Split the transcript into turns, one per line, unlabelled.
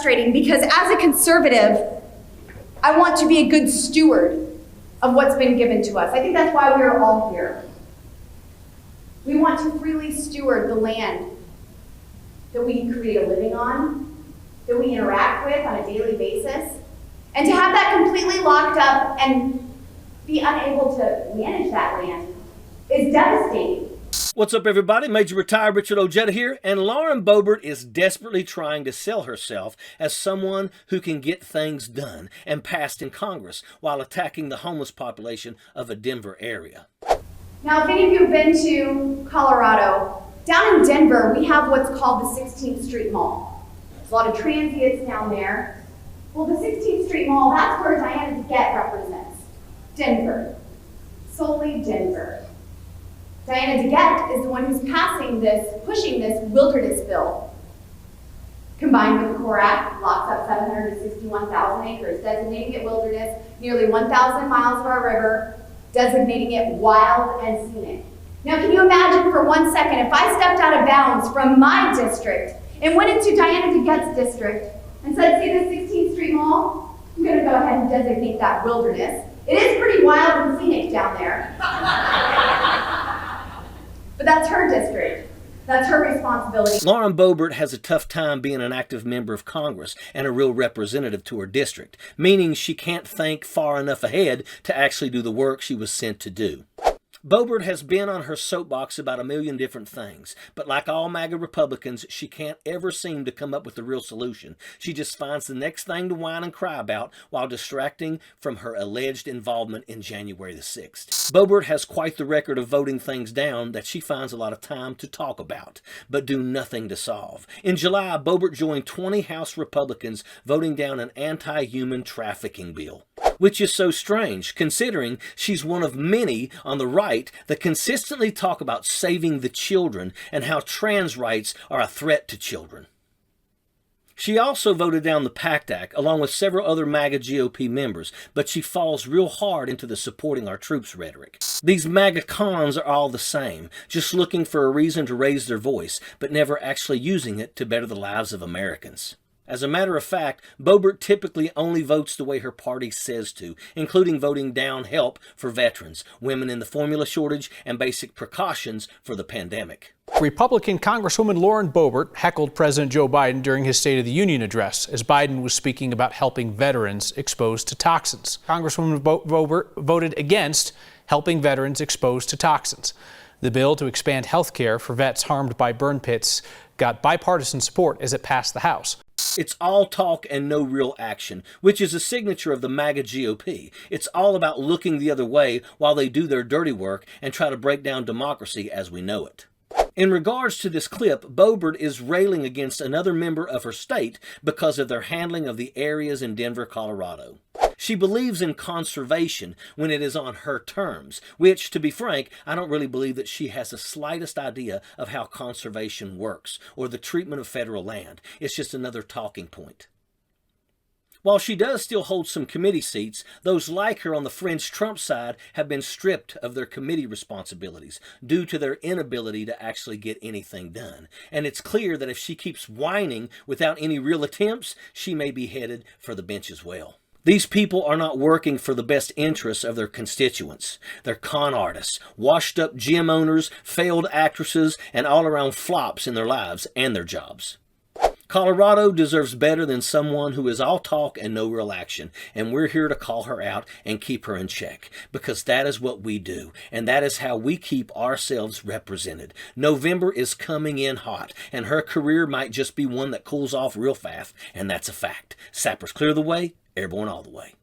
frustrating because as a conservative, I want to be a good steward of what's been given to us. I think that's why we're all here. We want to freely steward the land that we create a living on, that we interact with on a daily basis, and to have that completely locked up and be unable to manage that land is devastating.
What's up, everybody? Major Retired Richard Ojeda here, and Lauren Boebert is desperately trying to sell herself as someone who can get things done and passed in Congress while attacking the homeless population of a Denver area.
Now, if any of you have been to Colorado, down in Denver, we have what's called the 16th Street Mall. There's a lot of transients down there. Well, the 16th Street Mall, that's where Diana DeGette represents. Denver. Solely Denver. Diana DeGette is the one who's pushing this wilderness bill. Combined with the CORE Act, locks up 761,000 acres, designating it wilderness, nearly 1,000 miles of our river, designating it wild and scenic. Now, can you imagine for 1 second if I stepped out of bounds from my district and went into Diana DeGette's district and said, see this 16th Street Mall? I'm going to go ahead and designate that wilderness. It is pretty wild and scenic down there. But that's her district. That's her responsibility.
Lauren Boebert has a tough time being an active member of Congress and a real representative to her district, meaning she can't think far enough ahead to actually do the work she was sent to do. Boebert has been on her soapbox about a million different things, but like all MAGA Republicans, she can't ever seem to come up with a real solution. She just finds the next thing to whine and cry about while distracting from her alleged involvement in January the 6th. Boebert has quite the record of voting things down that she finds a lot of time to talk about, but do nothing to solve. In July, Boebert joined 20 House Republicans voting down an anti-human trafficking bill, which is so strange considering she's one of many on the right that consistently talk about saving the children and how trans rights are a threat to children. She also voted down the PACT Act along with several other MAGA GOP members, but she falls real hard into the supporting our troops rhetoric. These MAGA cons are all the same, just looking for a reason to raise their voice, but never actually using it to better the lives of Americans. As a matter of fact, Boebert typically only votes the way her party says to, including voting down help for veterans, women in the formula shortage, and basic precautions for the pandemic.
Republican Congresswoman Lauren Boebert heckled President Joe Biden during his State of the Union address as Biden was speaking about helping veterans exposed to toxins. Congresswoman Boebert voted against helping veterans exposed to toxins. The bill to expand health care for vets harmed by burn pits got bipartisan support as it passed the House.
It's all talk and no real action, which is a signature of the MAGA GOP. It's all about looking the other way while they do their dirty work and try to break down democracy as we know it. In regards to this clip, Boebert is railing against another member of her state because of their handling of the areas in Denver, Colorado. She believes in conservation when it is on her terms, which, to be frank, I don't really believe that she has the slightest idea of how conservation works or the treatment of federal land. It's just another talking point. While she does still hold some committee seats, those like her on the fringe Trump side have been stripped of their committee responsibilities due to their inability to actually get anything done. And it's clear that if she keeps whining without any real attempts, she may be headed for the bench as well. These people are not working for the best interests of their constituents. They're con artists, washed-up gym owners, failed actresses, and all-around flops in their lives and their jobs. Colorado deserves better than someone who is all talk and no real action, and we're here to call her out and keep her in check, because that is what we do, and that is how we keep ourselves represented. November is coming in hot, and her career might just be one that cools off real fast, and that's a fact. Sappers clear the way, airborne all the way.